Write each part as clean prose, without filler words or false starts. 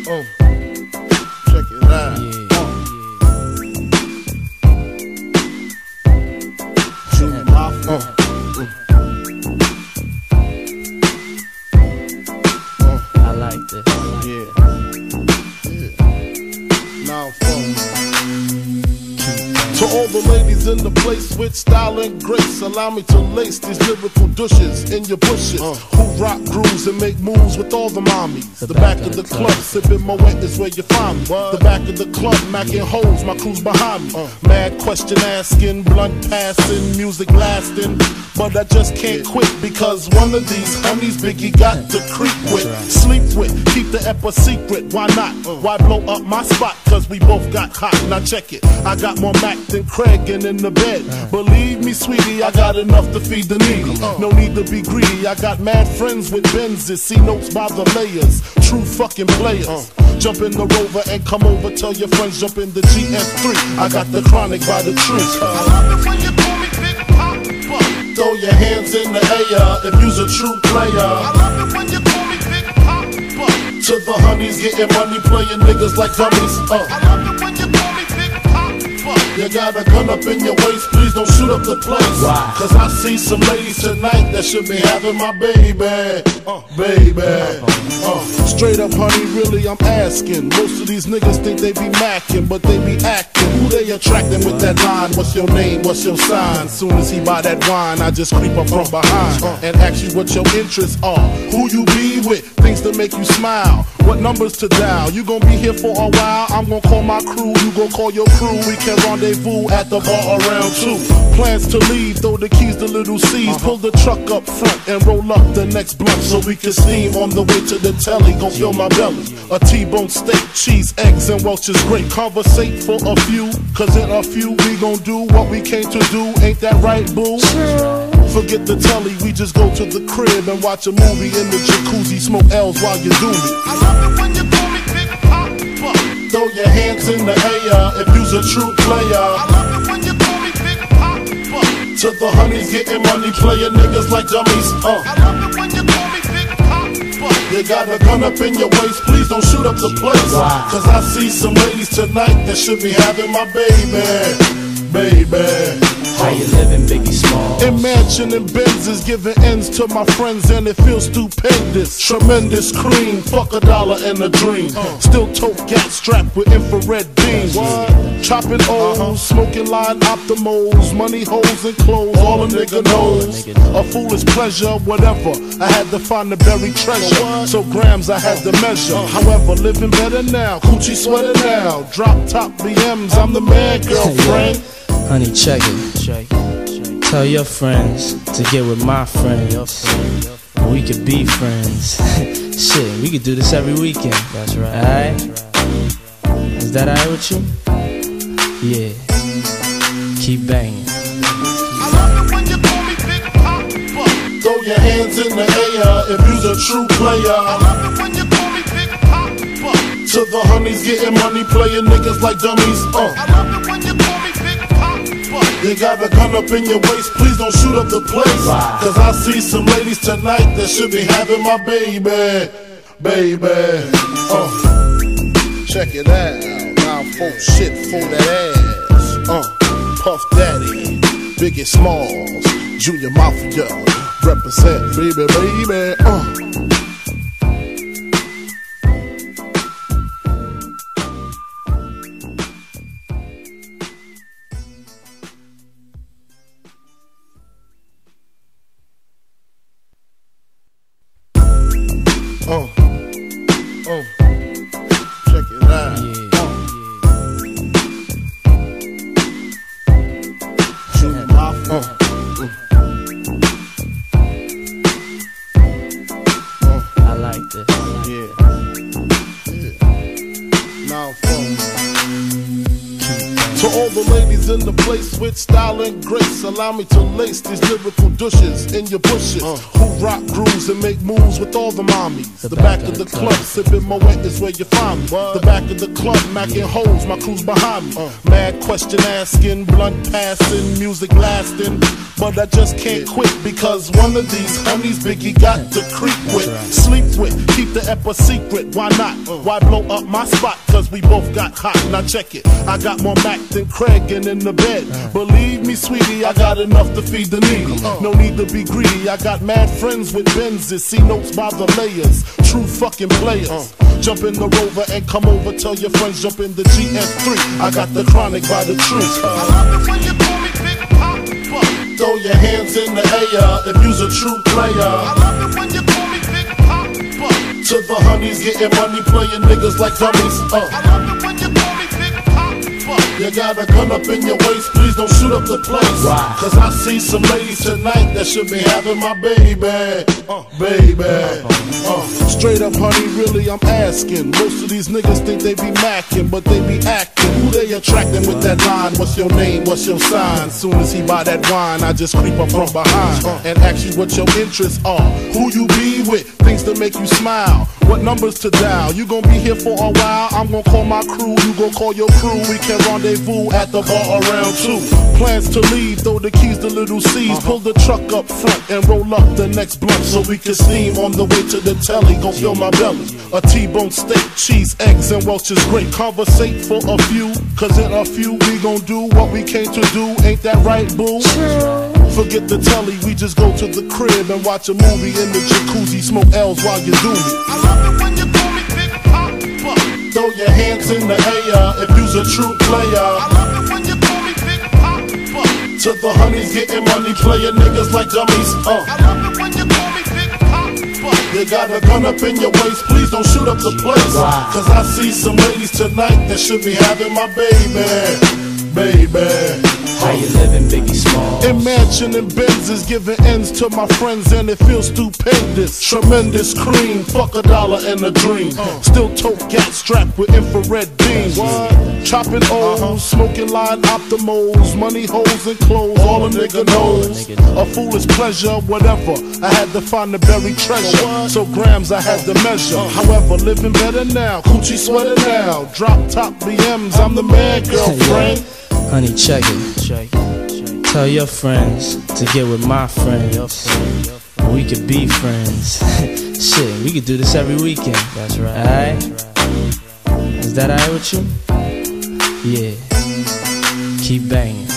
Check it out. Junior Mafia. I like this. Now to all the ladies in the place with style and grace, allow me to lace these lyrical douches in your bushes. Who rock grooves and make moves with all the mommies. The back of the club, sipping Moet is where you find me. The back of the club, macking holes, my crew's behind me. Mad question asking, blunt passing, music lasting. But I just can't quit because one of these honeys Biggie got to creep with, sleep with, keep the ep a secret. Why not? Why blow up my spot? Cause we both got hot. Now check it. I got more Mac than Craig and in the bed. Believe me, sweetie, I got enough to feed the needy. No need to be greedy. I got mad friends with Benzes. See notes by the layers. True fucking players. Jump in the Rover and come over. Tell your friends jump in the GS3. I got the chronic by the tree. I love it when you call me Big Papa. Throw your hands in the air if you's a true player. I love it when you call me Big Papa. To the honeys getting money, playing niggas like dummies. I love it when you call me Big Papa. You got a gun up in your waist, please don't shoot up the place. Cause I see some ladies tonight that should be having my baby. Straight up, honey, really, I'm asking. Most of these niggas think they be macking, but they be acting. Who they attracting with that line? What's your name? What's your sign? Soon as he buy that wine, I just creep up from behind and ask you what your interests are. Who you be with? Things to make you smile. What numbers to dial? You gon' be here for a while. I'm gon' call my crew. You gon' call your crew. We can rendezvous at the bar around 2. Plans to leave. Throw the keys to little C's. Pull the truck up front and roll up the next blunt so we can steam on the way to the telly. Gon' fill my belly. A T-bone steak, cheese, eggs, and Welch's grape. Conversate for a few, cause in a few we gon' do what we came to do. Ain't that right, boo? Forget the telly, we just go to the crib and watch a movie in the jacuzzi. Smoke L's while you do me. I love it when you call me Big Papa. Throw your hands in the air if you's a true player. I love it when you call me Big Papa. To the honeys getting money, playing niggas like dummies. I love it when you call me Big Papa. You got a gun up in your waist, please don't shoot up the place. Cause I see some ladies tonight that should be having my baby. How you living, Biggie Smalls? Imagining Benzes giving ends to my friends and it feels stupendous. Tremendous cream, fuck $1 and a dream. Still tote gat strapped with infrared beams. Chopping O's, smoking line optimals, money holes and clothes, all a nigga knows. A foolish pleasure, whatever. I had to find the buried treasure, so grams I had to measure. However, living better now, coochie sweater now. Drop top BMs, I'm the man, girlfriend. Honey, check it. Tell your friends to get with my friends. We could be friends. Shit, we could do this every weekend. That's right. Alright? Is that alright with you? Yeah. Keep banging. I love it when you call me Big Papa. Throw your hands in the air if you's a true player. I love it when you call me Big Papa. To the honeys getting money, playing niggas like dummies. I love it when you call me Big Papa. You got a gun up in your waist, please don't shoot up the place. Cause I see some ladies tonight that should be having my baby. Check it out. Now folks shit for that ass. Puff Daddy, Biggie Smalls, Junior Mafia, represent baby. Check it out. Junior Mafia. I like this. Now to all the ladies in the place with style and grace, allow me to lace these lyrical douches in your bushes. Who rock grooves and make moves with all the mommies. The back of the club, sipping Moet is where you find me. The back of the club, macking holes, my crew's behind me. Mad question asking, blunt passing, music lasting. But I just can't quit because one of these honeys Biggie got to creep with, sleep with, keep the ep a secret, why not? Why blow up my spot? Cause we both got hot. Now check it, I got more Mac than Craig and in the bed. Believe me, sweetie, I got enough to feed the needy. No need to be greedy, I got mad friends with Benzes. See notes by the layers, true fucking players. Jump in the Rover and come over, tell your friends jump in the GS3. I got the chronic by the tree. I love it when you call me Big Papa. Throw your hands in the air if you's a true player. I love it when you call me Big Papa. To the honeys getting money, playing niggas like dummies. I love it when you call me Big Papa. You got a gun up in your waist, please don't shoot up the place. Cause I see some ladies tonight that should be having my baby. Straight up, honey, really, I'm asking. Most of these niggas think they be macking, but they be acting. Who they attracting with that line? What's your name? What's your sign? Soon as he buy that wine, I just creep up from behind and ask you what your interests are. Who you be with? Things to make you smile. What numbers to dial? You gon' be here for a while. I'm gon' call my crew. You gon' call your crew. We can rendezvous at the bar around 2. Plans to leave, throw the keys to little C's. Pull the truck up front and roll up the next blunt so we can steam on the way to the telly. Gon' fill my belly. A T-bone steak, cheese, eggs, and Welch's grape. Conversate for a few, cause in a few we gon' do what we came to do. Ain't that right, boo? Forget the telly, we just go to the crib and watch a movie in the jacuzzi. Smoke L's while you do me. I love it when you call me Big Papa. Throw your hands in the air if you's a true player. I love it when you call me Big Papa. To the honeys getting money, playing niggas like dummies. I love it when you call me Big Papa. You got a gun up in your waist, please don't shoot up the place. Cause I see some ladies tonight that should be having my baby. How you living, Biggie Smalls? Imagining Benzes, giving ends to my friends, and it feels stupendous. Tremendous cream, fuck $1 and a dream. Still tote gat strapped with infrared beams. Chopping O's, smoking line optimals, money holes and clothes, all a nigga knows. A foolish pleasure, whatever. I had to find the buried treasure, so grams I had to measure. However, living better now, coochie sweater now. Drop top BMs, I'm the man, girlfriend. Honey, check it. Tell your friends to get with my friends. We could be friends. Shit, we could do this every weekend. That's right. Alright? Is that alright with you? Yeah. Keep banging. I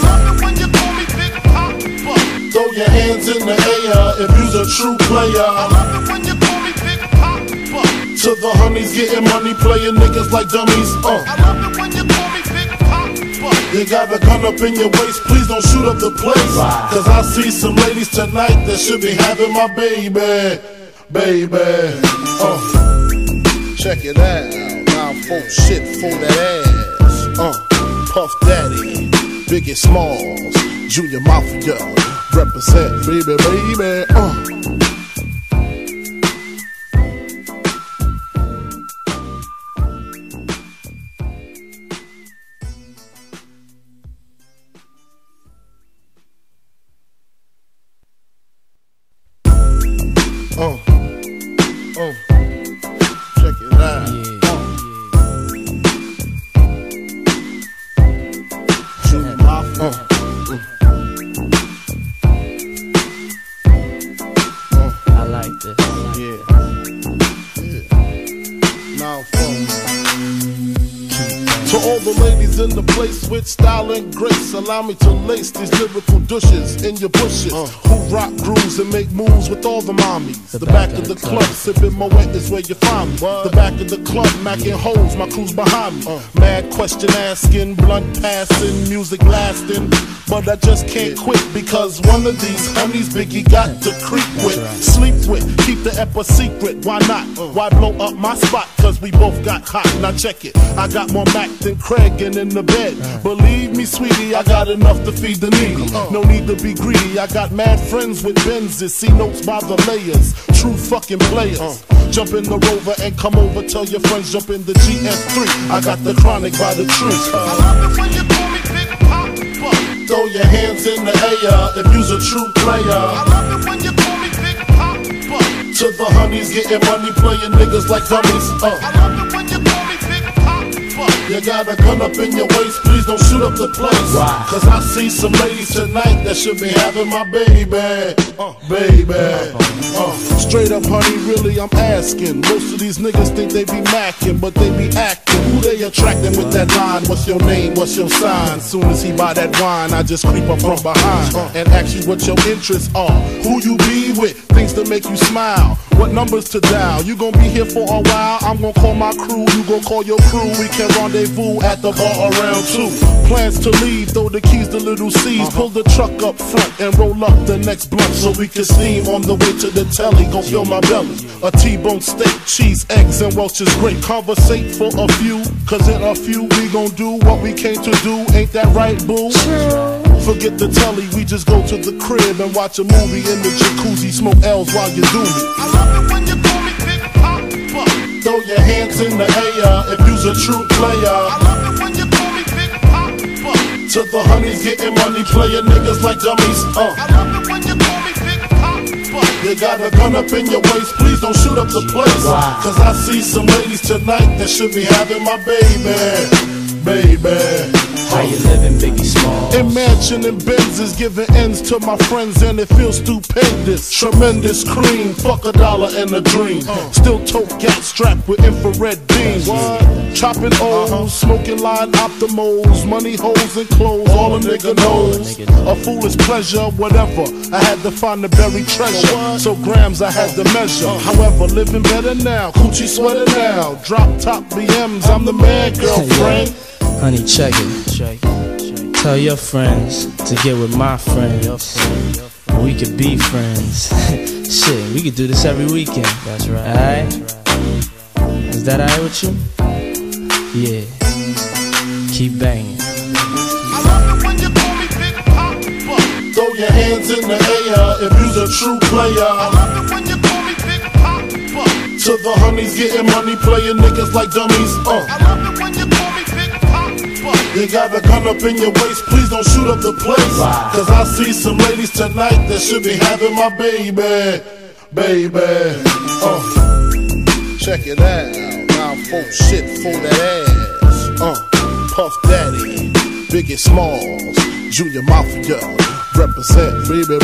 love it when you call me Big Papa. Throw your hands in the air if you's a true player. I love it when you call me Big Papa. To the honeys getting money, playing niggas like dummies. I love it when you call me Big Papa. You got a gun up in your waist, please don't shoot up the place. Cause I see some ladies tonight that should be having my baby. Check it out, now folk shit for that ass. Puff Daddy, Biggie Smalls, Junior Mafia, represent baby. Check it out. Junior Mafia. I like this. Now to all the ladies in the place with style and grace, allow me to lace these lyrical douches in your bushes. Who rock grooves and make moves with all the mommies. The back of the club, sipping Moet is where you find me. The back of the club, macking holes, my crew's behind me. Mad question asking, blunt passing, music lasting. But I just can't quit because one of these honeys Biggie got to creep with, sleep with, keep the ep a secret. Why not? Why blow up my spot? Cause we both got hot. Now check it, I got more Mac than Craig and in the bed. Believe me, sweetie, I got enough to feed the needy. No need to be greedy, I got mad friends with Benzes. See notes by the layers, true fucking players. Jump in the Rover and come over, tell your friends jump in the GS3. I got the chronic by the tree. I love it when you call me Big Papa. Throw your hands in the air if you's a true player. I love it when you call me Big Papa. To the honeys getting money, playing niggas like dummies. I love it when you call me Big Papa. You got a gun up in your waist, please don't shoot up the place. Why? Cause I see some ladies tonight that should be having my baby. Baby. Straight up, honey, really, I'm asking. Most of these niggas think they be macking, but they be acting. Who they attracting with that line? What's your name? What's your sign? Soon as he buy that wine, I just creep up from behind and ask you what your interests are. Who you be with? Things to make you smile. What numbers to dial? You gon' be here for a while. I'm gon' call my crew. You gon' call your crew. We can rendezvous at the bar around 2. Plans to leave, throw the keys to little C's. Pull the truck up front and roll up the next blunt so we can steam on the way to the telly. Gon' fill my belly. A T-bone steak, cheese, eggs, and Welch's grape. Conversate for a few, cause in a few we gon' do what we came to do. Ain't that right, boo? Forget the telly, we just go to the crib and watch a movie in the jacuzzi. Smoke L's while you do me. I love it when you call me Big Papa. Throw your hands in the air if you's a true player. I love it when you call me Big Papa. To the honeys getting money, playing niggas like dummies. I love it when you call me Big Papa. You got a gun up in your waist, please don't shoot up the place. Cause I see some ladies tonight that should be having my baby. How you living, Biggie Smalls? Imagining Benzes, giving ends to my friends, and it feels stupendous. Tremendous cream, fuck $1 and a dream. Still tote gat strapped with infrared beams. Chopping O's, smoking line optimals, money holes and clothes, all a nigga knows. A foolish pleasure, whatever. I had to find the buried treasure, so grams I had to measure. However, living better now, coochie sweater now. Drop top BMs, I'm the man, girlfriend. Honey, check it. Tell your friends to get with my friends. We could be friends. Shit, we could do this every weekend. That's right. Alright? Is that alright with you? Yeah. Keep banging. I love it when you call me Big Papa. Throw your hands in the air if you's a true player. I love it when you call me Big Papa. To the honeys getting money, playing niggas like dummies. I love it when you call me Big Papa. You got a gun up in your waist, please don't shoot up the place. Cause I see some ladies tonight that should be having my baby. Check it out. Now folk shit for that ass. Puff Daddy, Biggie Smalls, Junior Mafia, represent baby.